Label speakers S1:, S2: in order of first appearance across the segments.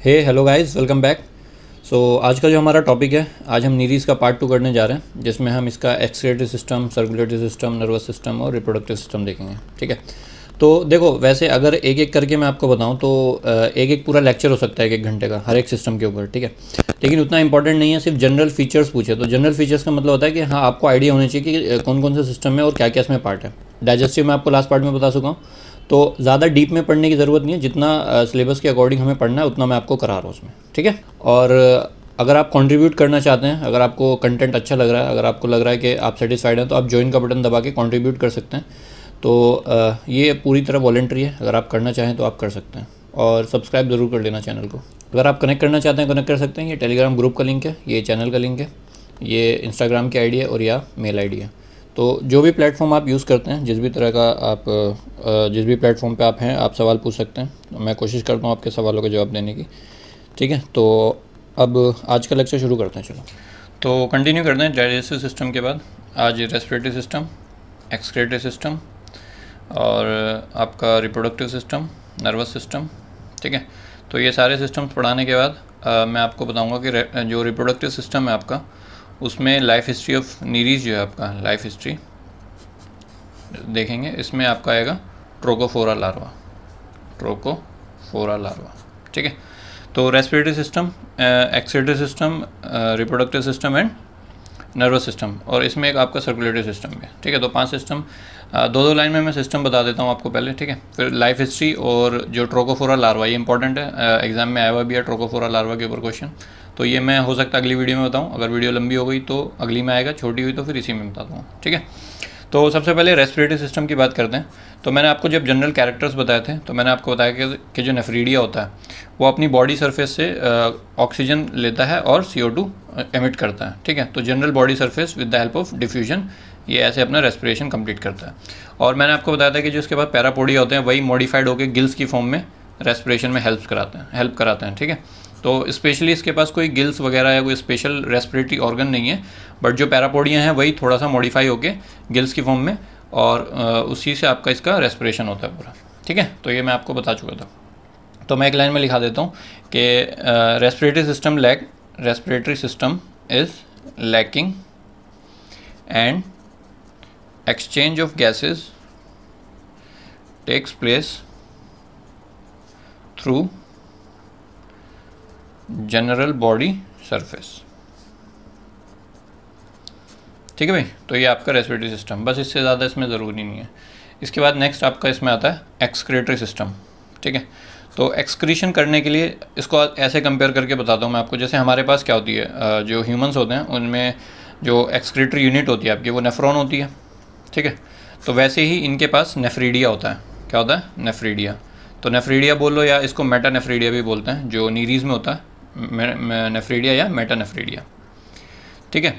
S1: Hello guys, welcome back. आज का जो हमारा टॉपिक है, आज हम नीरीज़ का पार्ट 2 करने जा रहे हैं, जिसमें हम इसका excretory system, circulatory system, nervous system और रिप्रोडक्टिव सिस्टम देखेंगे। ठीक है, तो देखो, वैसे अगर एक एक करके मैं आपको बताऊं तो एक एक पूरा लेक्चर हो सकता है 1 घंटे का हर एक सिस्टम के ऊपर। ठीक है, लेकिन उतना इंपॉर्टेंट नहीं है। सिर्फ जनरल फीचर्स पूछे तो जनरल फीचर्स का मतलब होता है कि हाँ, आपको आइडिया होना चाहिए कि कौन कौन से सिस्टम है और क्या क्या इसमें पार्ट है। डाइजेस्टिव मैं आपको लास्ट पार्ट में बता चुका हूँ, तो ज़्यादा डीप में पढ़ने की ज़रूरत नहीं है। जितना सिलेबस के अकॉर्डिंग हमें पढ़ना है उतना मैं आपको करा रहा हूँ उसमें। ठीक है, और अगर आप कंट्रीब्यूट करना चाहते हैं, अगर आपको कंटेंट अच्छा लग रहा है, अगर आपको लग रहा है कि आप सेटिस्फाइड हैं, तो आप ज्वाइन का बटन दबा के कंट्रीब्यूट कर सकते हैं। तो ये पूरी तरह वॉलंटरी है, अगर आप करना चाहें तो आप कर सकते हैं। और सब्सक्राइब ज़रूर कर लेना चैनल को। अगर आप कनेक्ट करना चाहते हैं कनेक्ट कर सकते हैं। ये टेलीग्राम ग्रुप का लिंक है, ये चैनल का लिंक है, ये इंस्टाग्राम की आईडी है और या मेल आईडी है। तो जो भी प्लेटफॉर्म आप यूज़ करते हैं, जिस भी तरह का आप जिस भी प्लेटफॉर्म पे आप हैं, आप सवाल पूछ सकते हैं। तो मैं कोशिश करता हूँ आपके सवालों के जवाब देने की। ठीक है, तो अब आज का लेक्चर शुरू करते हैं। चलो, तो कंटिन्यू करते हैं डाइजेस्टिव सिस्टम के बाद। आज रेस्पिरेटरी सिस्टम, एक्सक्रीटरी सिस्टम और आपका रिप्रोडक्टिव सिस्टम, नर्वस सिस्टम। ठीक है, तो ये सारे सिस्टम्स पढ़ाने के बाद मैं आपको बताऊंगा कि जो रिप्रोडक्टिव सिस्टम है आपका, उसमें लाइफ हिस्ट्री ऑफ नीरीज़ जो है आपका, लाइफ हिस्ट्री देखेंगे। इसमें आपका आएगा ट्रोकोफोरा लार्वा, ट्रोकोफोरा लार्वा। ठीक है, तो respiratory system, excretory system, reproductive system and nervous system, और इसमें एक आपका सर्कुलेटरी सिस्टम भी है। ठीक है, तो 5 सिस्टम, 2 लाइन में मैं सिस्टम बता देता हूँ आपको पहले। ठीक है, फिर लाइफ हिस्ट्री और जो ट्रोकोफोरा लार्वा, ये इंपॉर्टेंट है, एग्जाम में आया हुआ भी है ट्रोकोफोरा लार्वा के ऊपर क्वेश्चन। तो ये मैं हो सकता है अगली वीडियो में बताऊँ, अगर वीडियो लंबी हो गई तो अगली में आएगा, छोटी हुई तो फिर इसी में बता दूँगा। ठीक है, तो सबसे पहले रेस्पिरेटरी सिस्टम की बात करते हैं। तो मैंने आपको जब जनरल कैरेक्टर्स बताए थे, तो मैंने आपको बताया कि जो नेफ्रीडिया होता है वो अपनी बॉडी सरफेस से ऑक्सीजन लेता है और CO2 एमिट करता है। ठीक है, तो general body surface with the help of diffusion ये ऐसे अपना रेस्पिरेशन कंप्लीट करता है। और मैंने आपको बताया था कि जो इसके बाद पैरापोडिया होते हैं, वही मॉडिफाइड होकर गिल्स की फॉर्म में रेस्पिरेशन में हेल्प कराते हैं। ठीक है, तो स्पेशली इसके पास कोई गिल्स वगैरह या कोई स्पेशल रेस्पिरेटरी ऑर्गन नहीं है, बट जो पैरापोडिया हैं वही थोड़ा सा मॉडिफाई होके गिल्स की फॉर्म में, और उसी से आपका इसका रेस्पिरेशन होता है पूरा। ठीक है, तो ये मैं आपको बता चुका था। तो मैं एक लाइन में लिखा देता हूँ कि respiratory system is lacking and exchange of gases takes place through general body surface. ठीक है भाई, तो ये आपका रेस्पिरेटरी सिस्टम, बस इससे ज़्यादा इसमें ज़रूरी नहीं है। इसके बाद नेक्स्ट आपका इसमें आता है एक्सक्रीटरी सिस्टम। ठीक है, तो एक्सक्रीशन करने के लिए इसको ऐसे कंपेयर करके बताता हूँ मैं आपको। जैसे हमारे पास क्या होती है, जो ह्यूमंस होते हैं उनमें जो एक्सक्रीटरी यूनिट होती है आपकी, वो नेफ्रॉन होती है। ठीक है, तो वैसे ही इनके पास नेफ्रीडिया होता है। क्या होता है? नेफ्रीडिया। तो नेफ्रीडिया बोल लो, या इसको मेटानेफ्रीडिया भी बोलते हैं, जो नीरीज़ में होता है, नेफ्रीडिया या मेटानेफ्रीडिया। ठीक है,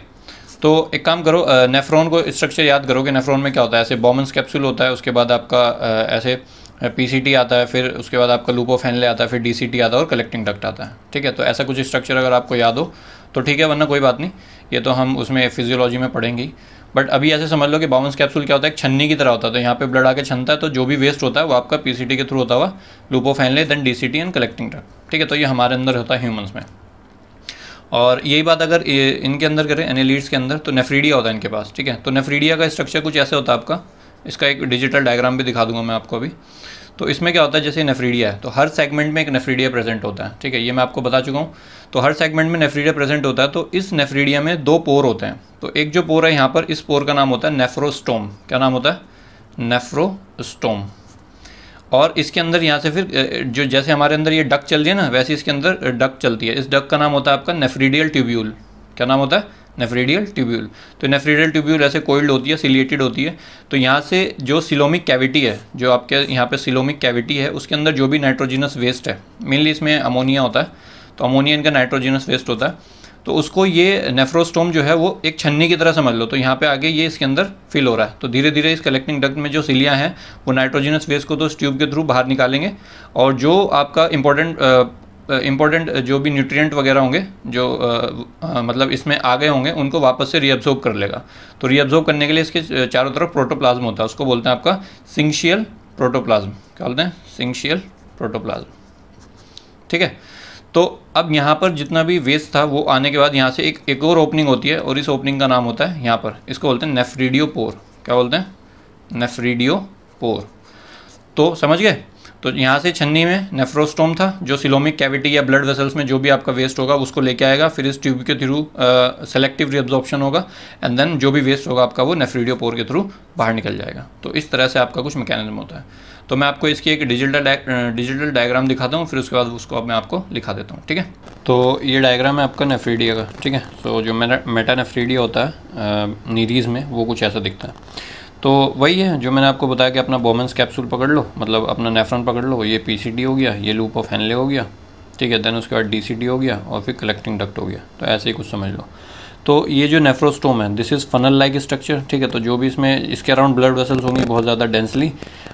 S1: तो एक काम करो, नेफ्रॉन को स्ट्रक्चर याद करो कि नेफ्रॉन में क्या होता है। ऐसे बॉमन्स कैप्सूल होता है, उसके बाद आपका ऐसे PCT आता है, फिर उसके बाद आपका लूप ऑफ हेनले आता है, फिर DCT आता है और कलेक्टिंग डक्ट आता है। ठीक है, तो ऐसा कुछ स्ट्रक्चर अगर आपको याद हो तो ठीक है, वरना कोई बात नहीं, ये तो हम उसमें फिजियोलॉजी में पढ़ेंगे। बट अभी ऐसे समझ लो कि बॉमन्स कैप्सूल क्या होता है, एक छन्नी की तरह होता है। तो यहाँ पे ब्लड आके छनता है, तो जो भी वेस्ट होता है वो आपका PCT के थ्रू होता हुआ loop of Henle, then DCT and collecting duct. ठीक है, तो ये हमारे अंदर होता है ह्यूमंस में। और यही बात अगर इनके अंदर करें, एनेलिड्स के अंदर, तो नेफ्रीडिया होता है इनके पास। ठीक है, तो नेफ्रीडिया का स्ट्रक्चर कुछ ऐसे होता है आपका। इसका एक डिजिटल डायग्राम भी दिखा दूंगा मैं आपको अभी। तो इसमें क्या होता है, जैसे नेफ्रीडिया है तो हर सेगमेंट में एक नेफ्रीडिया प्रेजेंट होता है। ठीक है, ये मैं आपको बता चुका हूँ। तो हर सेगमेंट में नेफ्रीडिया प्रेजेंट होता है। तो इस नेफ्रीडिया में 2 पोर होते हैं। तो एक जो पोर है यहाँ पर, इस पोर का नाम होता है नेफ्रोस्टोम। क्या नाम होता है? नेफ्रोस्टोम। और इसके अंदर यहाँ से फिर जो जैसे हमारे अंदर ये डक्ट चल रही है ना, वैसे इसके अंदर डक्ट चलती है। इस डक्ट का नाम होता है आपका नेफ्रीडियल ट्यूब्यूल। क्या नाम होता है? नेफ्रीडियल ट्यूब्यूल। तो नेफ्रीडियल ट्यूब्यूल ऐसे कोइल्ड होती है, सिलिएटेड होती है। तो यहाँ से जो सिलोमिक कैविटी है, जो आपके यहाँ पे सिलोमिक कैविटी है, उसके अंदर जो भी नाइट्रोजिनस वेस्ट है, मेनली इसमें अमोनिया होता है, तो अमोनिया इनका नाइट्रोजिनस वेस्ट होता है। तो उसको ये नेफ्रोस्टोम जो है वो एक छन्नी की तरह समझ लो। तो यहाँ पे आगे ये इसके अंदर फिल हो रहा है। तो धीरे धीरे इस कलेक्टिंग डक्ट में जो सिलियाँ हैं वो नाइट्रोजिनस वेस्ट को तो इस ट्यूब के थ्रू बाहर निकालेंगे, और जो आपका इंपॉर्टेंट जो भी न्यूट्रिएंट वगैरह होंगे, जो मतलब इसमें आ गए होंगे, उनको वापस से रीअब्जॉर्ब कर लेगा। तो रीअब्जॉर्ब करने के लिए इसके चारों तरफ प्रोटोप्लाज्म होता है, उसको बोलते हैं आपका सिंक्शियल प्रोटोप्लाज्म। क्या बोलते हैं? सिंक्शियल प्रोटोप्लाज्म। ठीक है, तो अब यहाँ पर जितना भी वेस्ट था वो आने के बाद यहाँ से एक और ओपनिंग होती है, और इस ओपनिंग का नाम होता है यहाँ पर, इसको बोलते हैं नेफ्रिडियोपोर। क्या बोलते हैं? नेफ्रिडियोपोर। तो समझ गए? तो यहाँ से छन्नी में नेफ्रोस्टोम था जो सिलोमिक कैविटी या ब्लड वेसल्स में जो भी आपका वेस्ट होगा उसको लेके आएगा, फिर इस ट्यूब के थ्रू सेलेक्टिव रीअब्जॉर्प्शन होगा, एंड देन जो भी वेस्ट होगा आपका वो नेफ्रिडियोपोर के थ्रू बाहर निकल जाएगा। तो इस तरह से आपका कुछ मैकेनिज्म होता है। तो मैं आपको इसकी एक डिजिटल डायग्राम दिखाता हूँ, फिर उसके बाद उसको मैं आपको लिखा देता हूँ, ठीक है। तो ये डायग्राम है आपका नेफ्रीडिया का, ठीक है। सो जो मेटानेफ्रीडिया होता है नीरीज़ में, वो कुछ ऐसा दिखता है। तो वही है जो मैंने आपको बताया कि अपना बोमेंस कैप्सूल पकड़ लो, मतलब अपना नेफ्रॉन पकड़ लो, ये पीसीडी हो गया, ये लूप ऑफ हेनले हो गया, ठीक है। देन उसके बाद डीसीडी हो गया, और फिर कलेक्टिंग डक्ट हो गया। तो ऐसे ही कुछ समझ लो। तो ये जो नेफ्रोस्टोम है, this is funnel like structure, ठीक है। तो जो भी इसमें इसके अराउंड ब्लड वेसल्स होंगी बहुत ज़्यादा डेंसली,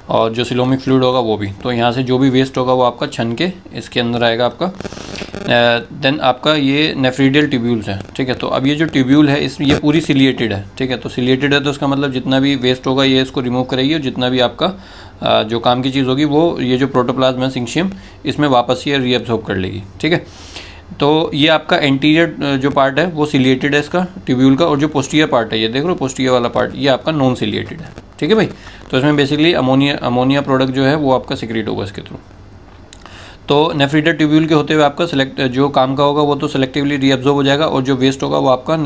S1: और जो सिलोमिक फ्लूइड होगा वो भी। तो यहाँ से जो भी वेस्ट होगा वो आपका छन के इसके अंदर आएगा आपका। देन आपका ये नेफ्रीडियल ट्यूब्यूल्स है, ठीक है। तो अब ये जो ट्यूब्यूल है ये पूरी सिलिएटेड है, ठीक है। तो सिलिएटेड है तो उसका मतलब जितना भी वेस्ट होगा ये इसको रिमूव करेगी, और जितना भी आपका जो काम की चीज़ होगी वो ये जो प्रोटोप्लाज्म है सिंक्शियम, इसमें वापस ये रीअब्सॉर्ब कर लेगी, ठीक है। तो ये आपका एंटीरियर जो पार्ट है वो सिलिएटेड है इसका ट्यूब्यूल का, और जो पोस्टीरियर पार्ट है ये देख लो, पोस्टीरियर वाला पार्ट ये आपका नॉन सिलिएटेड है, ठीक है भाई। तो इसमें बेसिकली अमोनिया प्रोडक्ट जो है वो आपका सिक्रीट होगा इसके थ्रू। तो नेफ्रीडियल ट्यूब्यूल के होते हुए आपका जो काम का होगा वो तो सेलेक्टिवली रीअब्जॉर्ब हो जाएगा, और जो वेस्ट होगा वो आपका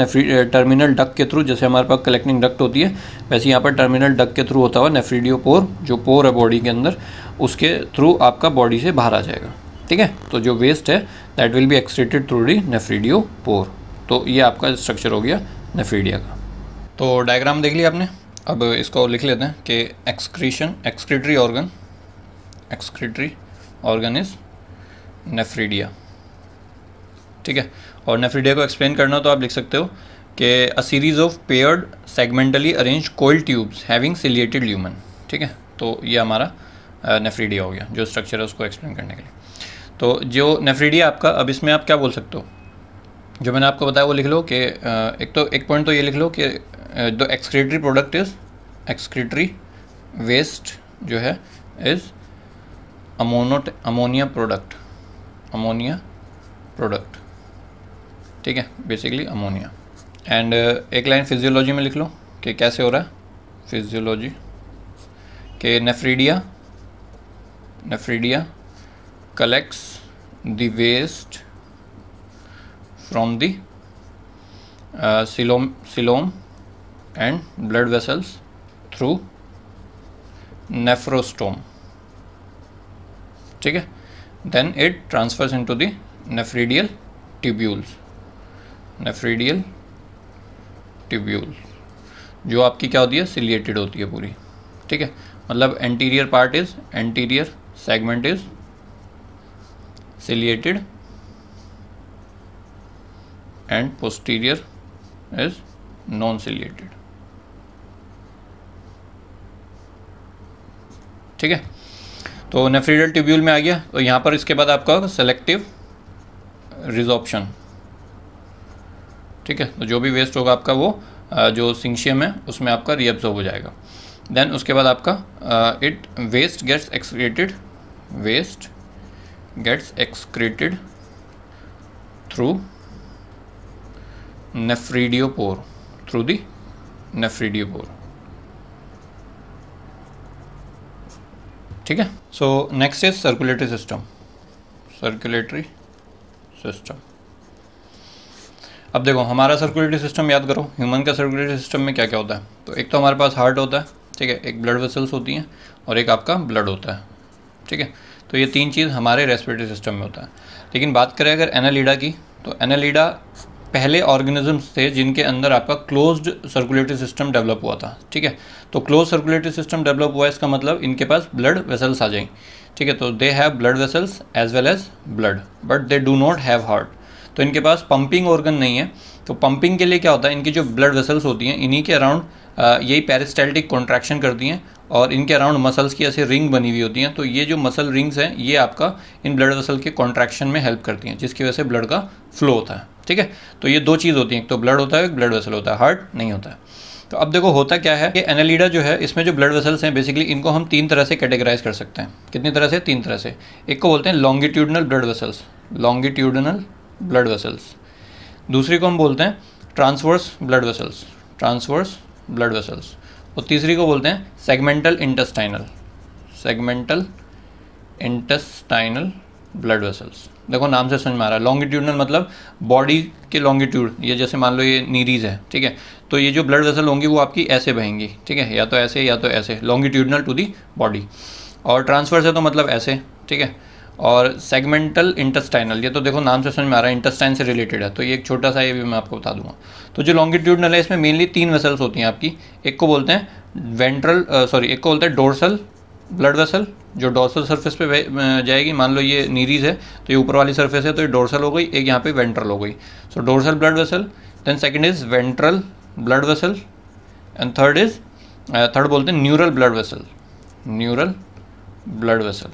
S1: टर्मिनल डक्ट के थ्रू, जैसे हमारे पास कलेक्टिंग डक्ट होती है वैसे यहाँ पर टर्मिनल डक्ट के थ्रू होता हुआ नेफ्रिडियोपोर, जो पोर है बॉडी के अंदर, उसके थ्रू आपका बॉडी से बाहर आ जाएगा, ठीक है। तो जो वेस्ट है that will be excreted through the nephridiopore. तो ये आपका स्ट्रक्चर हो गया नेफ्रीडिया का। तो डायग्राम देख लिया आपने, अब इसको लिख लेते हैं कि एक्सक्रीटरी ऑर्गन इज नेफ्रीडिया, ठीक है। और नेफ्रीडिया को एक्सप्लेन करना तो आप लिख सकते हो कि a series of paired segmentally arrange coiled tubes having ciliated lumen, ठीक है। तो ये हमारा नेफ्रीडिया हो गया, जो स्ट्रक्चर है उसको एक्सप्लेन करने के लिए। तो जो नेफ्रीडिया आपका, अब इसमें आप क्या बोल सकते हो, जो मैंने आपको बताया वो लिख लो कि एक पॉइंट तो ये लिख लो कि the excretory product is excretory waste जो है इज़ अमोनिया प्रोडक्ट, ठीक है, बेसिकली अमोनिया। एंड एक लाइन फिजियोलॉजी में लिख लो कि कैसे हो रहा है फिजियोलॉजी, कि nephridia collects the waste from the coelom and blood vessels through nephrostome, ठीक है। then it transfers into the nephridial tubules जो आपकी क्या होती है, सिलिएटेड होती है पूरी, ठीक है। मतलब anterior segment is ciliated and posterior is non-ciliated, ठीक है। तो नेफ्रीडियल ट्यूब्यूल में आ गया। तो यहाँ पर इसके बाद आपका सेलेक्टिव रिजॉर्प्शन, ठीक है। तो जो भी वेस्ट होगा आपका वो जो सिंक्शियम है उसमें आपका रीअब्सॉर्ब हो जाएगा। देन उसके बाद आपका waste gets excreted through nephridiopore, ठीक है। So next is circulatory system. अब देखो हमारा सर्कुलेटरी सिस्टम याद करो, ह्यूमन का सर्कुलेटरी सिस्टम में क्या क्या होता है। तो एक तो हमारे पास हार्ट होता है, ठीक है, एक ब्लड वेसल्स होती हैं, और एक आपका ब्लड होता है, ठीक है। तो ये तीन चीज़ हमारे रेस्पिरेटरी सिस्टम में होता है। लेकिन बात करें अगर एनालिडा की, तो एनालिडा पहले ऑर्गेनिजम्स थे जिनके अंदर आपका क्लोज्ड सर्कुलेटरी सिस्टम डेवलप हुआ था, ठीक है। तो क्लोज सर्कुलेटरी सिस्टम डेवलप हुआ, इसका मतलब इनके पास ब्लड वेसल्स आ जाएंगे, ठीक है। तो they have blood vessels as well as blood, but they do not have heart. तो इनके पास पंपिंग ऑर्गन नहीं है। तो पंपिंग के लिए क्या होता है, इनकी जो ब्लड वेसल्स होती हैं इन्हीं के अराउंड यही पेरिस्टाल्टिक कॉन्ट्रैक्शन करती हैं, और इनके अराउंड मसल्स की ऐसे रिंग बनी हुई होती हैं। तो ये जो मसल रिंग्स हैं ये आपका इन ब्लड वेसल के कॉन्ट्रैक्शन में हेल्प करती हैं, जिसकी वजह से ब्लड का फ्लो होता है, ठीक है। तो ये दो चीज़ होती हैं, एक तो ब्लड होता है, एक ब्लड वेसल होता है, हार्ट नहीं होता है। तो अब देखो होता क्या है कि एनालिडा जो है इसमें जो ब्लड वेसल्स हैं बेसिकली इनको हम 3 तरह से कैटेगराइज कर सकते हैं। कितनी तरह से? 3 तरह से। एक को बोलते हैं longitudinal blood vessels, longitudinal blood vessels. दूसरी को हम बोलते हैं transverse blood vessels, transverse blood vessels. और तीसरी को बोलते हैं segmental intestinal, segmental intestinal blood vessels. देखो नाम से समझ में आ रहा है, लॉन्गिट्यूडनल मतलब बॉडी के लॉन्गिट्यूड, ये जैसे मान लो ये नीरीज है, ठीक है, तो ये जो ब्लड वेसल होंगी वो आपकी ऐसे बहेंगी, ठीक है, या तो ऐसे या तो ऐसे, लॉन्गिट्यूडनल टू दी बॉडी। और ट्रांसवर्स है तो मतलब ऐसे, ठीक है। और सेगमेंटल इंटेस्टाइनल, ये तो देखो नाम से समझ में आ रहा है इंटेस्टाइन से रिलेटेड है, तो ये एक छोटा सा ये भी मैं आपको बता दूंगा। तो जो लॉन्गिट्यूडनल है इसमें मेनली 3 वेसल्स होती हैं आपकी। एक को बोलते हैं वेंट्रल एक को बोलते हैं डोर्सल ब्लड वेसल, जो डोर्सल सरफेस पे जाएगी। मान लो ये नीरीज है तो ये ऊपर वाली सरफेस है तो ये डोर्सल हो गई, एक यहाँ पे वेंट्रल हो गई। So dorsal blood vessel, then second is ventral blood vessel, and third बोलते हैं neural blood vessel, neural blood vessel,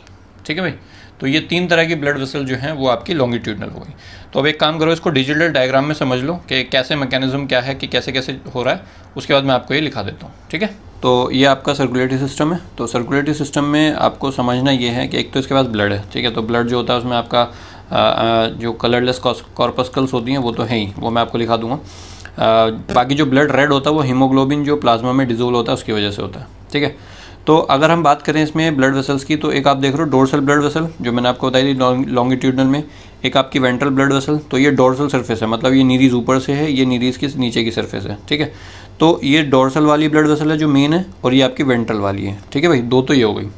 S1: ठीक है भाई। तो ये 3 तरह की ब्लड वेसल जो हैं वो आपकी लॉन्गिट्यूडनल हो गई। तो अब एक काम करो, इसको डिजिटल डायग्राम में समझ लो कि कैसे मैकेनिज्म क्या है, कि कैसे कैसे हो रहा है, उसके बाद मैं आपको ये लिखा देता हूँ, ठीक है। तो ये आपका सर्कुलेटरी सिस्टम है। तो सर्कुलेटरी सिस्टम में आपको समझना ये है कि एक तो इसके पास ब्लड है, ठीक है, तो ब्लड जो होता है उसमें आपका जो कलरलेस कॉर्पस्कल्स होती हैं वो तो है ही, वो मैं आपको लिखा दूंगा। बाकी जो ब्लड रेड होता है वो हीमोग्लोबिन जो प्लाज्मा में डिजोल्व होता है उसकी वजह से होता है, ठीक है। तो अगर हम बात करें इसमें ब्लड वेसल्स की, तो एक आप देख रहे हो डोर्सल ब्लड वेसल जो मैंने आपको बताई थी लॉन्गिट्यूडनल में, एक आपकी वेंट्रल ब्लड वेसल, तो ये डोर्सल सरफेस है, मतलब ये नीरीज ऊपर से है, ये नीरीज की नीचे की सरफेस है, ठीक है। तो ये डोर्सल वाली ब्लड वेसल है जो मेन है, और ये आपकी वेंट्रल वाली है, ठीक है भाई, 2 तो ये हो गई।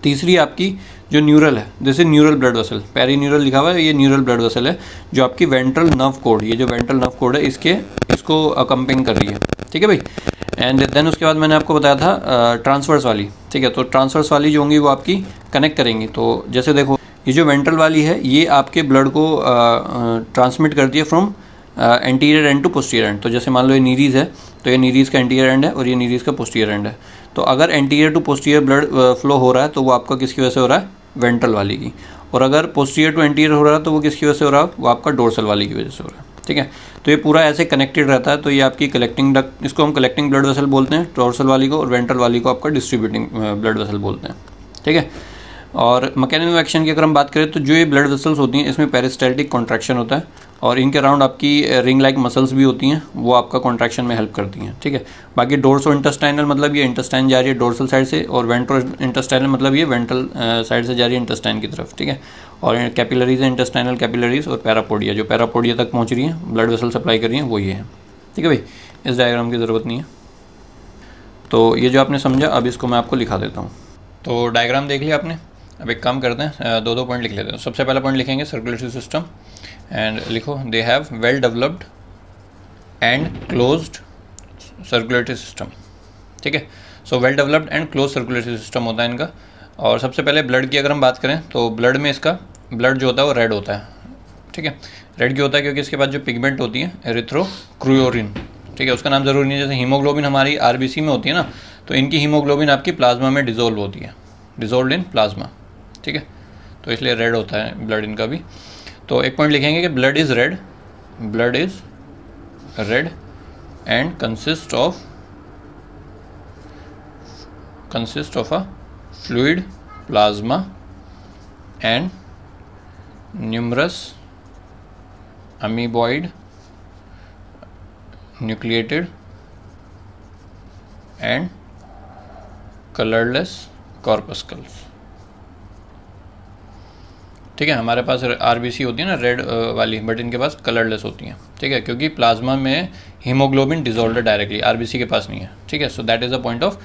S1: तीसरी आपकी जो न्यूरल है, जैसे neural blood vessel, perineural लिखा हुआ है, ये न्यूरल ब्लड वेसल है जो आपकी वेंट्रल नर्व कोड, ये जो वेंट्रल नर्व कोड है इसको अकम्पेनिंग कर रही है, ठीक है भाई। एंड देन उसके बाद मैंने आपको बताया था ट्रांसवर्स वाली, ठीक है, तो ट्रांसवर्स वाली जो होंगी वो आपकी कनेक्ट करेंगी। तो जैसे देखो ये जो वेंट्रल वाली है ये आपके ब्लड को ट्रांसमिट करती है from anterior end to posterior end. तो जैसे मान लो ये नीरीज है तो ये नीरीज का एंटीरियर एंड है और ये नीरीज का पोस्टीरियर एंड है। तो अगर anterior to posterior blood flow हो रहा है तो वो आपका किसकी वजह से हो रहा है? वेंट्रल वाली की। और अगर पोस्टीरियर टू एंटीरियर हो रहा है तो वो किसकी वजह से हो रहा है? वो आपका डोर्सल वाली की वजह से हो रहा है, ठीक है। तो ये पूरा ऐसे कनेक्टेड रहता है। तो ये आपकी कलेक्टिंग डक्ट, इसको हम कलेक्टिंग ब्लड वेसल बोलते हैं डोर्सल वाली को, और वेंट्रल वाली को आपका डिस्ट्रीब्यूटिंग ब्लड वेसल बोलते हैं, ठीक है। और मैकेनिज्म एक्शन की अगर हम बात करें तो जो ये ब्लड वेसल्स होती हैं इसमें पेरिस्टाल्टिक कॉन्ट्रैक्शन होता है, और इनके अराउंड आपकी रिंग लाइक मसल्स भी होती हैं, वो आपका कॉन्ट्रैक्शन में हेल्प करती हैं, ठीक है। बाकी डोर्सो इंटेस्टाइनल मतलब ये इंटेस्टाइन जा रही है डोर्सल साइड से, और वेंट्रो इंटेस्टाइनल मतलब ये वेंट्रल साइड से जा रही है इंटेस्टाइन की तरफ, ठीक है। और कैपिलरीज है इंटेस्टाइनल कैपिलरीज, और पैरापोडिया जो पैरापोडिया तक पहुँच रही है ब्लड वेसल सप्लाई कर रही हैं वो ये है, ठीक है भाई। इस डायग्राम की ज़रूरत नहीं है। तो ये जो आपने समझा अब इसको मैं आपको लिखा देता हूँ। तो डायग्राम देख लिया आपने। अब एक काम करते हैं, 2 पॉइंट लिख लेते हैं। सबसे पहला पॉइंट लिखेंगे सर्कुलेटरी सिस्टम, एंड लिखो they have well developed and closed circulatory system, ठीक है। So well developed and close circulatory system होता है इनका। और सबसे पहले ब्लड की अगर हम बात करें तो ब्लड में इसका ब्लड जो होता है वो रेड होता है, ठीक है। रेड क्यों होता है? क्योंकि इसके पास जो पिगमेंट होती है एरिथ्रोक्रूयोरिन, ठीक है, उसका नाम ज़रूरी नहीं है। जैसे हीमोग्लोबिन हमारी आरबीसी में होती है ना, तो इनकी हीमोग्लोबिन आपकी प्लाज्मा में डिजोल्व होती है, डिजोल्व इन प्लाज्मा, ठीक है। तो इसलिए रेड होता है ब्लड इनका भी। तो एक पॉइंट लिखेंगे कि blood is red, blood is red and consist of a fluid plasma and numerous amoeboid nucleated and colourless corpuscles, ठीक है। हमारे पास आरबीसी होती है ना रेड वाली, बट इनके पास कलरलेस होती हैं, ठीक है, क्योंकि प्लाज्मा में हीमोग्लोबिन डिजोल्व डायरेक्टली, आरबीसी के पास नहीं है, ठीक है। So that is the point of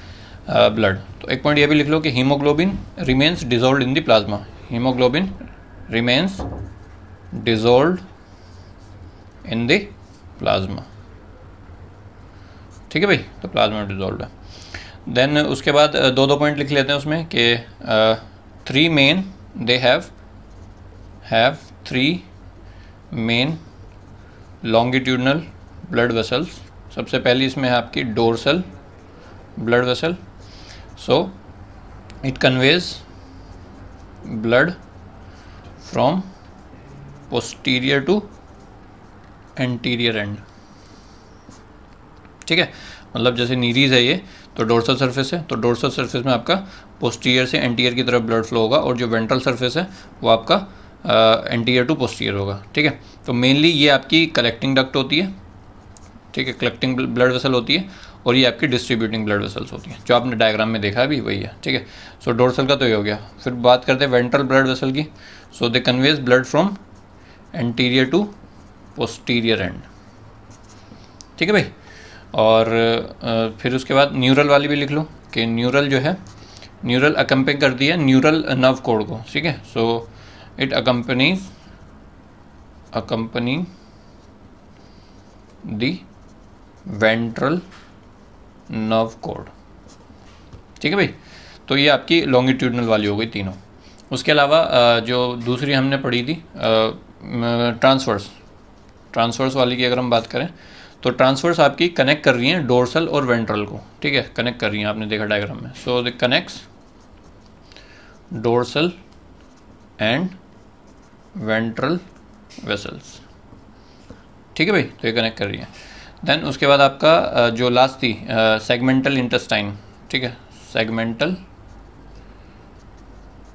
S1: blood. तो एक पॉइंट ये भी लिख लो कि haemoglobin remains dissolve in the plasma, haemoglobin remains dissolve in the plasma, ठीक है भाई। तो प्लाज्मा डिजोल्व है। देन उसके बाद 2 पॉइंट लिख लेते हैं उसमें कि 3 main they have 3 main longitudinal blood vessels. सबसे पहली इसमें है आपकी dorsal blood vessel. So it conveys blood from posterior to anterior end, ठीक है। मतलब जैसे नीरीज है ये, तो डोर्सल सरफेस है, तो डोर्सल सरफेस में आपका पोस्टीरियर से एंटीरियर की तरफ ब्लड फ्लो होगा, और जो वेंट्रल सरफेस है वो आपका एंटीरियर टू पोस्टीरियर होगा, ठीक है। तो मेनली ये आपकी कलेक्टिंग डक्ट होती है, ठीक है, कलेक्टिंग ब्लड वेसल होती है, और ये आपकी डिस्ट्रीब्यूटिंग ब्लड वेसल्स होती हैं, जो आपने डायग्राम में देखा भी वही है, ठीक है। सो डोर्सल का तो ये हो गया। फिर बात करते हैं वेंट्रल ब्लड वेसल की। So they converge blood from anterior to posterior end, ठीक है भाई। और फिर उसके बाद न्यूरल वाली भी लिख लो कि न्यूरल जो है, न्यूरल अकम्पनी करती है न्यूरल नर्व कोड को, ठीक है। So it accompany the ventral nerve code, ठीक है भाई। तो ये आपकी लॉन्गिट्यूडनल वाली हो गई तीनों। उसके अलावा जो दूसरी हमने पढ़ी थी ट्रांसवर्स वाली की अगर हम बात करें, तो ट्रांसवर्स आपकी कनेक्ट कर रही हैं डोर्सल और वेंट्रल को, ठीक है, कनेक्ट कर रही हैं, आपने देखा डायग्राम में। So the connects dorsal and ventral vessels, ठीक है भाई, तो ये कनेक्ट कर रही है। देन उसके बाद आपका जो लास्ट थी सेगमेंटल इंटेस्टाइन, ठीक है, सेगमेंटल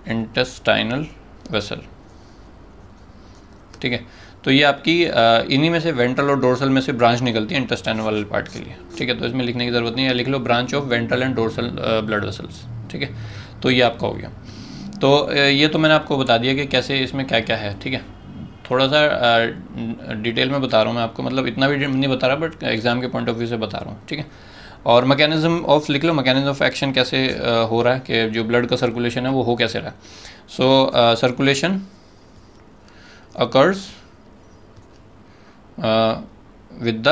S1: इंटेस्टाइनल वेसल, ठीक है। तो ये आपकी इन्हीं में से वेंट्रल और डोर्सल में से ब्रांच निकलती है इंटेस्टाइनल वाले पार्ट के लिए, ठीक है। तो इसमें लिखने की ज़रूरत नहीं है, लिख लो branch of ventral and dorsal blood vessels, ठीक है। तो ये आपका हो गया। तो ये तो मैंने आपको बता दिया कि कैसे इसमें क्या क्या है, ठीक है। थोड़ा सा डिटेल में बता रहा हूँ मैं आपको, मतलब इतना भी नहीं बता रहा, बट एग्जाम के पॉइंट ऑफ व्यू से बता रहा हूँ, ठीक है। और मैकेनिज्म ऑफ लिख लो, मैकेनिज्म ऑफ एक्शन कैसे हो रहा है, कि जो ब्लड का सर्कुलेशन है वो हो कैसे रहा है। So circulation occurs with the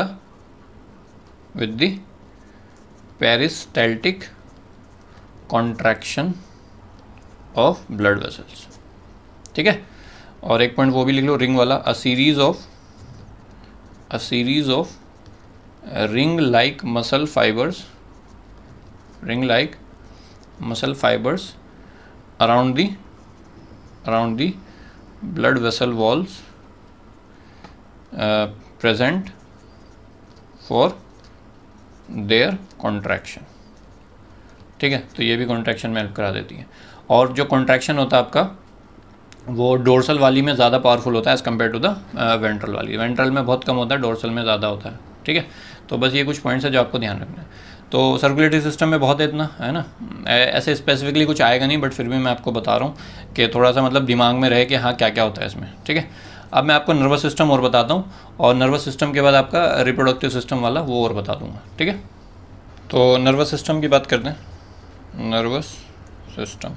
S1: peristaltic contraction of blood vessels, ठीक है। और एक पॉइंट वो भी लिख लो रिंग वाला, a series of ring like muscle fibres around the blood vessel walls present for their contraction, ठीक है। तो ये भी कॉन्ट्रैक्शन में हेल्प करा देती है। और जो कॉन्ट्रैक्शन होता है आपका वो डोर्सल वाली में ज़्यादा पावरफुल होता है as compared to the ventral वाली। वेंट्रल में बहुत कम होता है, डोर्सल में ज़्यादा होता है, ठीक है। तो बस ये कुछ पॉइंट्स है जो आपको ध्यान रखना है। तो सर्कुलेटरी सिस्टम में बहुत है इतना, है ना, ऐसे स्पेसिफिकली कुछ आएगा नहीं, बट फिर भी मैं आपको बता रहा हूँ कि थोड़ा सा मतलब दिमाग में रहे कि हाँ क्या क्या होता है इसमें, ठीक है। अब मैं आपको नर्वस सिस्टम और बताता हूँ, और नर्वस सिस्टम के बाद आपका रिप्रोडक्टिव सिस्टम वाला वो और बता दूँगा, ठीक है। तो नर्वस सिस्टम की बात करते हैं, नर्वस सिस्टम,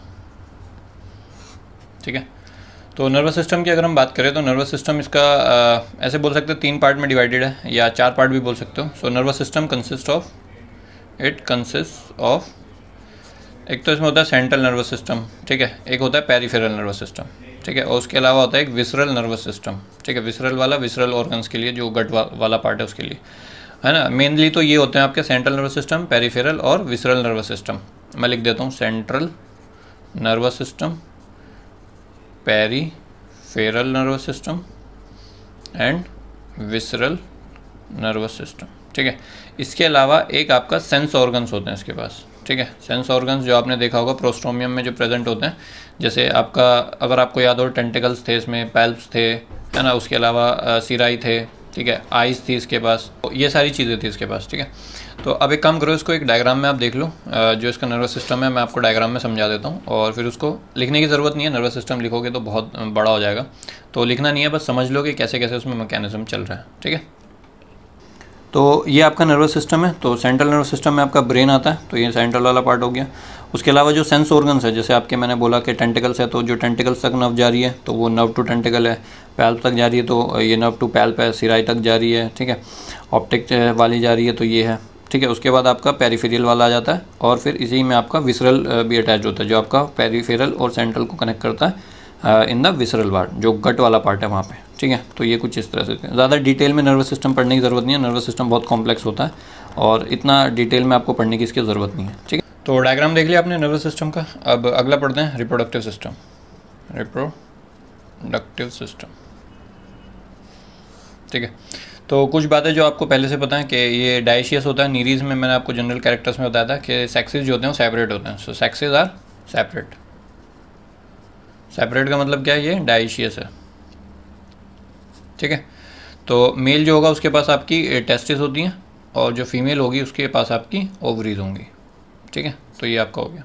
S1: ठीक है। तो नर्वस सिस्टम की अगर हम बात करें तो नर्वस सिस्टम इसका ऐसे बोल सकते हैं 3 पार्ट में डिवाइडेड है, या 4 पार्ट भी बोल सकते हो। So nervous system consist of एक तो इसमें होता है सेंट्रल नर्वस सिस्टम, ठीक है, एक होता है पेरिफेरल नर्वस सिस्टम, ठीक है, और उसके अलावा होता है एक विसरल नर्वस सिस्टम, ठीक है। विसरल वाला विसरल ऑर्गन्स के लिए, जो गट वाला पार्ट है उसके लिए, है ना। मेनली तो ये होते हैं आपके सेंट्रल नर्वस सिस्टम, पेरिफेरल और विसरल नर्वस सिस्टम। मैं लिख देता हूँ central nervous system, peripheral nervous system and visceral nervous system, ठीक है। इसके अलावा एक आपका सेंस ऑर्गन्स होते हैं इसके पास, ठीक है। सेंस ऑर्गन्स जो आपने देखा होगा प्रोस्टोमियम में जो प्रेजेंट होते हैं, जैसे आपका अगर आपको याद हो टेंटिकल्स थे इसमें, पैल्प्स थे, है ना, उसके अलावा सिराई थे, ठीक है, आइस थी इसके पास, तो ये सारी चीज़ें थी इसके पास, ठीक है। तो अब एक काम करो, इसको एक डायग्राम में आप देख लो, जो इसका नर्वस सिस्टम है मैं आपको डायग्राम में समझा देता हूँ, और फिर उसको लिखने की ज़रूरत नहीं है, नर्वस सिस्टम लिखोगे तो बहुत बड़ा हो जाएगा, तो लिखना नहीं है, बस समझ लो कि कैसे कैसे उसमें मैकेनिज्म चल रहा है, ठीक है। तो ये आपका नर्वस सिस्टम है। तो सेंट्रल नर्वस सिस्टम में आपका ब्रेन आता है, तो ये सेंट्रल वाला पार्ट हो गया। उसके अलावा जो सेंस ऑर्गन्स है, जैसे आपके मैंने बोला कि टेंटिकल्स है, तो जो टेंटिकल्स तक नर्व जा रही है तो वो नर्व टू टेंटिकल है, पैल्प तक जा रही है तो ये नर्व टू पैल्प है, सिराई तक जा रही है, ठीक है, ऑप्टिक वाली जा रही है तो ये है, ठीक है। उसके बाद आपका पेरिफेरल वाला आ जाता है, और फिर इसी में आपका विसरल भी अटैच होता है, जो आपका पेरिफेरल और सेंट्रल को कनेक्ट करता है इन द विसरल पार्ट, जो गट वाला पार्ट है वहाँ पे, ठीक है। तो ये कुछ इस तरह से, ज़्यादा डिटेल में नर्वस सिस्टम पढ़ने की ज़रूरत नहीं है, नर्वस सिस्टम बहुत कॉम्प्लेक्स होता है और इतना डिटेल में आपको पढ़ने की इसकी ज़रूरत नहीं है, ठीक है। तो डायग्राम देख लिया आपने नर्वस सिस्टम का। अब अगला पढ़ते हैं रिप्रोडक्टिव सिस्टम। रिप्रोडक्टिव सिस्टम, ठीक है। तो कुछ बातें जो आपको पहले से पता है कि ये डायशियस होता है। नीरीज में मैंने आपको जनरल कैरेक्टर्स में बताया था कि सेक्सेस जो होते हैं वो सेपरेट होते हैं। सो सेक्सेस आर सेपरेट। सेपरेट का मतलब क्या है, ये डायशियस है, ठीक है। तो मेल जो होगा उसके पास आपकी टेस्टिस होती हैं और जो फीमेल होगी उसके पास आपकी ओवरीज होंगी, ठीक है। तो ये आपका हो गया।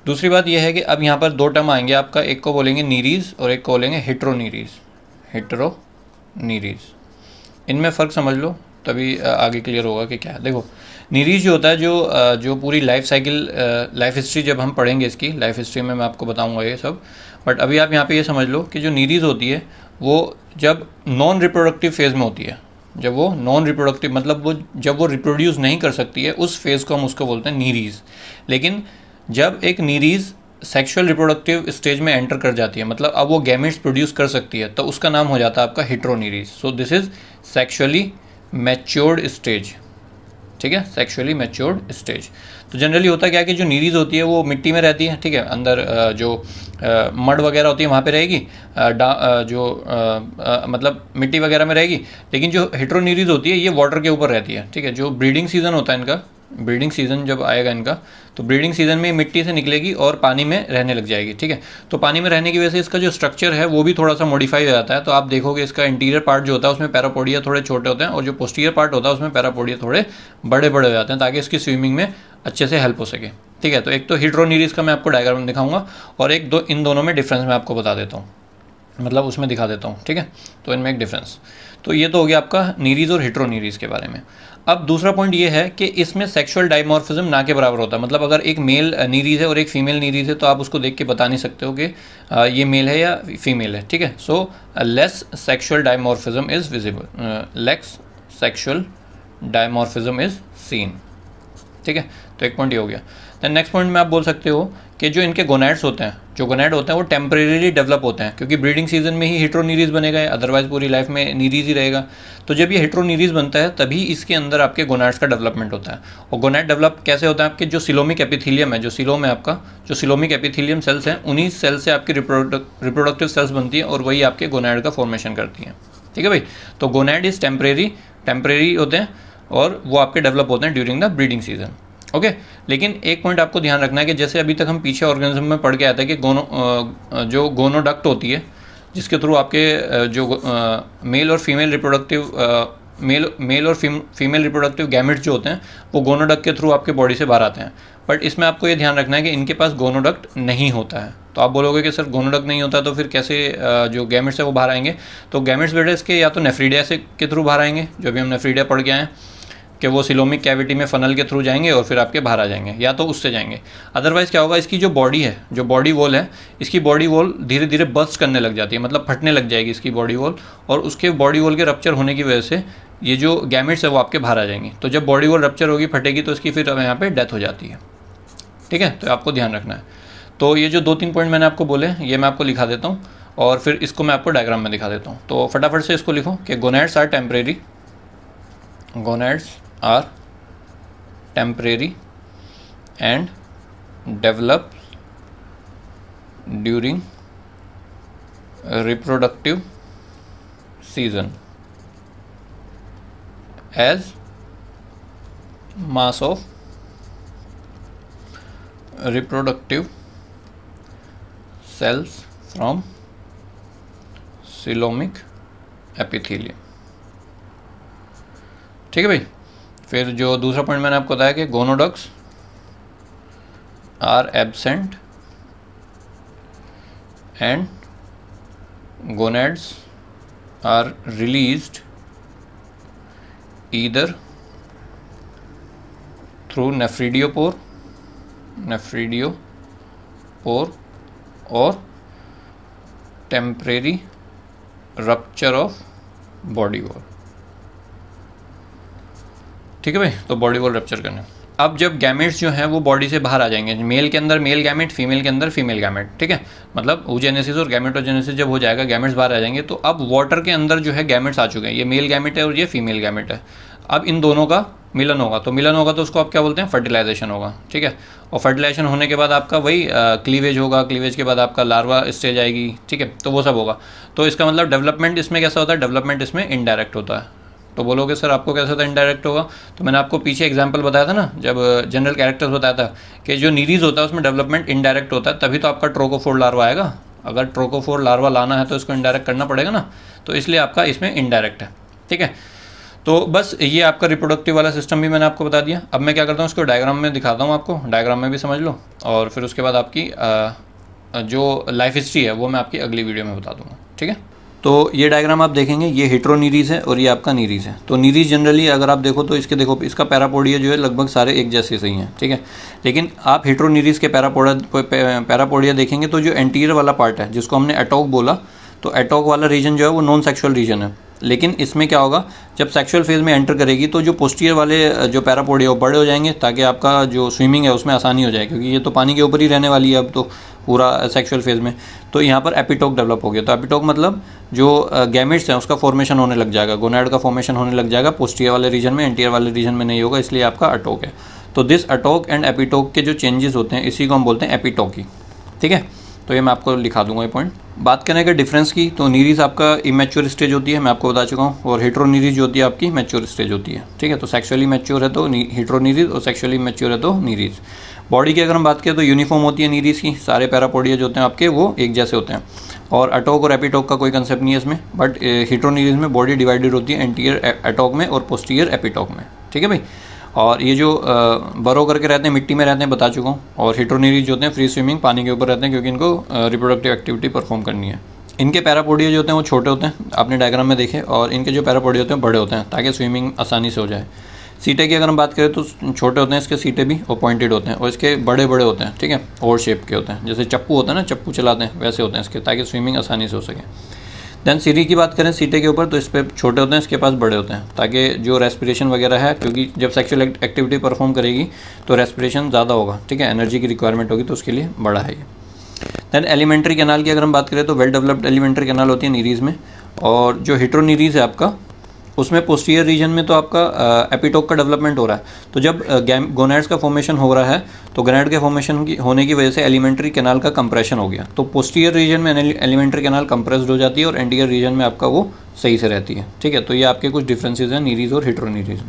S1: दूसरी बात ये है कि अब यहाँ पर दो टर्म आएंगे आपका, एक को बोलेंगे नीरीज और एक को बोलेंगे हेट्रोनीरीज। हेट्रोनीरीज, इनमें फ़र्क समझ लो तभी आगे क्लियर होगा कि क्या है। देखो नीरीज जो होता है, जो पूरी लाइफ साइकिल, लाइफ हिस्ट्री जब हम पढ़ेंगे इसकी लाइफ हिस्ट्री में मैं आपको बताऊंगा ये सब, बट अभी आप यहाँ पे ये समझ लो कि जो नीरीज होती है वो जब नॉन रिप्रोडक्टिव फेज़ में होती है, जब वो नॉन रिप्रोडक्टिव मतलब वो जब वो रिप्रोड्यूस नहीं कर सकती है, उस फेज़ को हम उसको बोलते हैं नीरीज। लेकिन जब एक नीरीज सेक्सुअल रिप्रोडक्टिव स्टेज में एंटर कर जाती है, मतलब अब वो गैमेट्स प्रोड्यूस कर सकती है, तो उसका नाम हो जाता है आपका हेट्रोनीरीज। So this is sexually matured stage, ठीक है, सेक्सुअली मैच्योर्ड स्टेज। तो जनरली होता क्या है कि जो नीरीज होती है वो मिट्टी में रहती है, ठीक है, अंदर जो मड वगैरह होती है वहाँ पे रहेगी, मतलब मिट्टी वगैरह में रहेगी। लेकिन जो हेट्रोनीरीज होती है ये वाटर के ऊपर रहती है, ठीक है। जो ब्रीडिंग सीजन होता है इनका, ब्रीडिंग सीजन जब आएगा इनका, तो ब्रीडिंग सीजन में मिट्टी से निकलेगी और पानी में रहने लग जाएगी, ठीक है। तो पानी में रहने की वजह से इसका जो स्ट्रक्चर है वो भी थोड़ा सा मॉडिफाई हो जाता है। तो आप देखोगे इसका इंटीरियर पार्ट जो होता है उसमें पैरापोडिया थोड़े छोटे होते हैं और जो पोस्टीरियर पार्ट होता है उसमें पैरापोडिया थोड़े बड़े बड़े हो जाते हैं, ताकि इसकी स्विमिंग में अच्छे से हेल्प हो सके, ठीक है। तो एक तो हेट्रोनीरीज का मैं आपको डायग्राम दिखाऊंगा और इन दोनों में डिफरेंस मैं आपको बता देता हूँ, मतलब उसमें दिखा देता हूँ, ठीक है। तो इनमें एक डिफरेंस, तो ये तो हो गया आपका नीरीज और हेट्रोनीरीज के बारे में। अब दूसरा पॉइंट ये है कि इसमें सेक्सुअल डाइमॉर्फिज्म ना के बराबर होता है। मतलब अगर एक मेल नीरीज है और एक फीमेल नीरीज है तो आप उसको देख के बता नहीं सकते हो कि ये मेल है या फीमेल है, ठीक है। So less sexual dimorphism is visible, less sexual dimorphism is seen, ठीक है। तो एक पॉइंट ये हो गया। देन नेक्स्ट पॉइंट में आप बोल सकते हो कि जो इनके गोनैड्स होते हैं, जो गोनैड होते हैं वो टेम्परेरीली डेवलप होते हैं, क्योंकि ब्रीडिंग सीजन में ही हेट्रोनीरीज बनेगा, अदरवाइज पूरी लाइफ में नीरीज ही रहेगा। तो जब ये हेट्रोनीरीज बनता है तभी इसके अंदर आपके गोनैड्स का डेवलपमेंट होता है। और गोनैड डेवलप कैसे होता है, आपके जो सिलोमिक एपिथीलियम है, जो सिलोम है आपका, जो सिलोमिक एपिथीलियम सेल्स हैं, उन्हीं सेल से आपकी रिप्रोडक्टिव सेल्स बनती है और वही आपके गोनैड का फॉर्मेशन करती हैं, ठीक है भाई। तो गोनैड इज टेम्परेरी होते हैं और वो आपके डेवलप होते हैं during the breeding season, okay. लेकिन एक पॉइंट आपको ध्यान रखना है कि जैसे अभी तक हम पीछे ऑर्गेनिज्म में पढ़ के आते हैं कि जो गोनोडक्ट होती है, जिसके थ्रू आपके जो मेल और फीमेल रिप्रोडक्टिव गैमेट्स जो होते हैं वो गोनोडक्ट के थ्रू आपके बॉडी से बाहर आते हैं। बट इसमें आपको ये ध्यान रखना है कि इनके पास गोनोडक्ट नहीं होता है। तो आप बोलोगे कि सर गोनोडक्ट नहीं होता तो फिर कैसे जो गैमेट्स है वो बाहर आएंगे। तो गैमेट्स बेटा इसके या तो नेफ्रीडिया से के थ्रू बाहर आएंगे, जो अभी हम नेफ्रीडिया पढ़ के आए हैं कि वो सिलोमिक कैविटी में फनल के थ्रू जाएंगे और फिर आपके बाहर आ जाएंगे, या तो उससे जाएंगे। अदरवाइज़ क्या होगा, इसकी जो बॉडी है, जो बॉडी वॉल है, इसकी बॉडी वॉल धीरे धीरे बर्स्ट करने लग जाती है, मतलब फटने लग जाएगी इसकी बॉडी वॉल, और उसके बॉडी वॉल के रप्चर होने की वजह से ये जो गैमेट्स है वो आपके बाहर आ जाएंगी। तो जब बॉडी वॉल रप्चर होगी, फटेगी, तो इसकी फिर यहाँ पर डेथ हो जाती है, ठीक है। तो आपको ध्यान रखना है। तो ये जो 2-3 पॉइंट मैंने आपको बोले ये मैं आपको लिखा देता हूँ और फिर इसको मैं आपको डायग्राम में दिखा देता हूँ। तो फटाफट से इसको लिखो कि gonads are temporary, gonads are temporary and develop during reproductive season as mass of reproductive cells from coelomic epithelium, ठीक है भाई। फिर जो दूसरा पॉइंट मैंने आपको बताया कि gonoducts are absent and gonads are released either through nephridiopore और temporary rupture of body wall, ठीक है भाई। तो बॉडी वॉल रप्चर करने, अब जब गैमेट्स जो हैं वो बॉडी से बाहर आ जाएंगे, मेल के अंदर मेल गैमेट, फीमेल के अंदर फीमेल गैमेट, ठीक है, मतलब oogenesis और गैमेटोजेनेसिस जब हो जाएगा, गैमेट्स बाहर आ जाएंगे। तो अब वाटर के अंदर जो है गैमेट्स आ चुके हैं, ये मेल गैमेट है और ये फीमेल गैमेट है। अब इन दोनों का मिलन होगा, तो मिलन होगा तो उसको आप क्या बोलते हैं, फर्टिलाइजेशन होगा, ठीक है। और फर्टिलाइजेशन होने के बाद आपका वही क्लीवेज होगा, क्लीवेज के बाद आपका लार्वा स्टेज आएगी, ठीक है। तो वो सब होगा। तो इसका मतलब डेवलपमेंट इसमें कैसा होता है, डेवलपमेंट इसमें इनडायरेक्ट होता है, तो बोलोगे सर आपको कैसे था इनडायरेक्ट होगा, तो मैंने आपको पीछे एग्जांपल बताया था ना, जब जनरल कैरेक्टर्स बताया था कि जो नीरीज होता है उसमें डेवलपमेंट इनडायरेक्ट होता है, तभी तो आपका ट्रोकोफोर लार्वा आएगा। अगर ट्रोकोफोर लार्वा लाना है तो इसको इनडायरेक्ट करना पड़ेगा ना, तो इसलिए आपका इसमें इनडायरेक्ट है। ठीक है, तो बस ये आपका रिप्रोडक्टिव वाला सिस्टम भी मैंने आपको बता दिया। अब मैं क्या करता हूँ, इसको डायग्राम में दिखाता हूँ आपको, डायग्राम में भी समझ लो, और फिर उसके बाद आपकी जो लाइफ हिस्ट्री है वो मैं आपकी अगली वीडियो में बता दूँगा। ठीक है, तो ये डायग्राम आप देखेंगे, ये हेटेरोनीरीज है और ये आपका नीरीज है। तो नीरीज जनरली अगर आप देखो तो इसका पैरापोडिया जो है लगभग सारे एक जैसे सही हैं। ठीक है, लेकिन आप हेटेरोनीरीज के पैरापोडिया देखेंगे तो जो एंटीरियर वाला पार्ट है जिसको हमने एटॉक बोला, तो एटॉक वाला रीजन जो है वो नॉन सेक्सुअल रीजन है। लेकिन इसमें क्या होगा, जब सेक्सुअल फेज़ में एंटर करेगी तो जो पोस्टीरियर वाले जो पैरापोडिया वो बड़े हो जाएंगे ताकि आपका जो स्विमिंग है उसमें आसानी हो जाए, क्योंकि ये तो पानी के ऊपर ही रहने वाली है अब तो पूरा सेक्सुअल फेज़ में। तो यहाँ पर एपिटोक डेवलप हो गया। तो एपिटोक मतलब जो गैमेट्स हैं उसका फॉर्मेशन होने लग जाएगा, गोनाड का फॉर्मेशन होने लग जाएगा पोस्टीरियर वाले रीजन में, एंटीरियर वाले रीजन में नहीं होगा, इसलिए आपका अटोक है। तो दिस अटोक एंड एपिटोक के जो चेंजेस होते हैं इसी को हम बोलते हैं एपिटोकी। ठीक है, तो ये मैं आपको लिखा दूंगा ये पॉइंट। बात करें अगर डिफरेंस की, तो नीरीज आपका इमेच्योर स्टेज होती है, मैं आपको बता चुका हूँ, और हेटेरोनीरीज जो होती है आपकी मैच्योर स्टेज होती है। ठीक है, तो सेक्सुअली मैच्योर है तो हेटेरोनीरीज और सेक्सुअली मैच्योर है तो नीरीज। बॉडी की अगर हम बात करें तो यूनिफॉर्म होती है नीरीज की, सारे पैरापोडिया जो होते हैं आपके वो एक जैसे होते हैं, और अटोक और एपिटोक का कोई कंसेप्ट नहीं है इसमें। बट हेटेरोनीरीज में बॉडी डिवाइडेड होती है एंटीरियर अटोक में और पोस्टीरियर एपिटोक में। ठीक है भाई, और ये जो बरो करके रहते हैं, मिट्टी में रहते हैं, बता चुका हूँ। और हेटेरोनीरीज जो होते हैं फ्री स्विमिंग, पानी के ऊपर रहते हैं, क्योंकि इनको रिप्रोडक्टिव एक्टिविटी परफॉर्म करनी है। इनके पैरापोडिया जो होते हैं वो छोटे होते हैं, आपने डायग्राम में देखे, और इनके जो पैरापोडिया होते हैं बड़े होते हैं ताकि स्विमिंग आसानी से हो जाए। सीटे की अगर हम बात करें तो छोटे होते हैं इसके सीटे भी, और पॉइंटेड होते हैं, और इसके बड़े बड़े होते हैं। ठीक है, ओवर शेप के होते हैं, जैसे चप्पू होता है ना, चप्पू चलाते हैं वैसे होते हैं इसके, ताकि स्विमिंग आसानी से हो सके। देन सीरी की बात करें सीटे के ऊपर, तो इस पर छोटे होते हैं, इसके पास बड़े होते हैं, ताकि जो रेस्पिरेशन वगैरह है, क्योंकि जब सेक्सुअल एक्टिविटी परफॉर्म करेगी तो रेस्पिरेशन ज़्यादा होगा। ठीक है, एनर्जी की रिक्वायरमेंट होगी, तो उसके लिए बड़ा है ये। देन एलिमेंट्री कैनाल की अगर हम बात करें तो वेल डेवलप्ड एलिमेंट्री कैनाल होती है नीरीज में, और जो हेटेरोनीरीज है आपका उसमें पोस्टीरियर रीजन में तो आपका एपिटोक का डेवलपमेंट हो रहा है। तो जब गोनैड्स का फॉर्मेशन हो रहा है तो गोनैड के फॉर्मेशन की होने की वजह से एलिमेंट्री कैनाल का कंप्रेशन हो गया, तो पोस्टीरियर रीजन में एलिमेंट्री कैनाल कंप्रेस्ड हो जाती है और एंटीरियर रीजन में आपका वो सही से रहती है। ठीक है, तो ये आपके कुछ डिफरेंसेस हैं नीरीज और हेटेरोनीरीज।